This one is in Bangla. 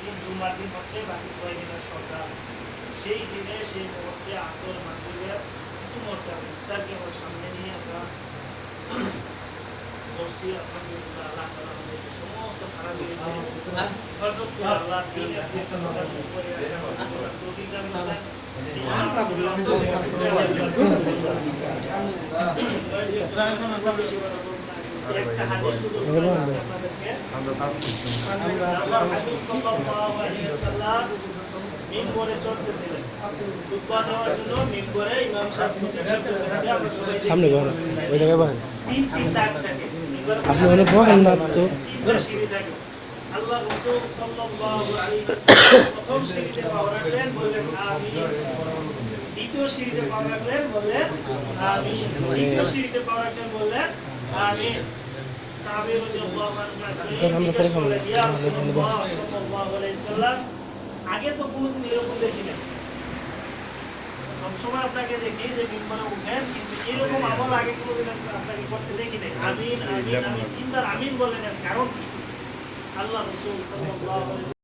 দিন জুমার দিন হচ্ছে বাকি 6 দিনের সকাল। সেই দিনে সেই মুহূর্তে আসর মাগরিবের কিছু মুহূর্তে ইফতারকে আমরা সামনে নিয়ে আমরা বসছি। আলহামদুলিল্লাহ, আল্লাহ তাআলা আমাদের সমস্ত খারাপ হেফাজত করে আল্লাহ দ্বীনের দিকে প্রদর্শন করে আসে আমাদের তৌফিক দান করেন। একটা হাদিস শুধু আপনাদেরকে আল্লাহ হাবিব সাল্লাল্লাহু আলাইহি ওয়াসাল্লাম মিম্বরে চড়তেছিলেন। খুতবা দেওয়ার জন্য মিম্বরে ইমাম সাহেব আমরা সবাই সামনে বসেন, ওই জায়গায় বসেন। তিন দাগ থাকে, আপনি অনেক বসেন না তো। তিনটা সিঁড়ি থাকে। আল্লাহ রাসূল সাল্লাল্লাহু আলাইহি ওয়াসাল্লাম প্রথম সিঁড়িতে পা রাখলেন, বললেন আমিন। দ্বিতীয় সিঁড়িতে পা রাখলেন, বললেন আমিন। তৃতীয় সিঁড়িতে পা রাখলেন, বললেন আমিন। সাহাবী রাদিয়াল্লাহু আনহু বললেন, ইয়া রাসূলুল্লাহ সাল্লাল্লাহু আলাইহি ওয়াসাল্লাম, আগে তো কোনোদিন এরকম দেখি না। সবসময় আপনাকে দেখি যে মিম্বরে উঠেন, কিন্তু এরকম আমল আগে কোনোদিন আপনাকে করতে দেখি নাই। আমিন আমিন আমিন, তিনবার আমিন বলেন, এর কারণ কি? আল্লাহ রাসূল সাল্লাল্লাহু আলাইহি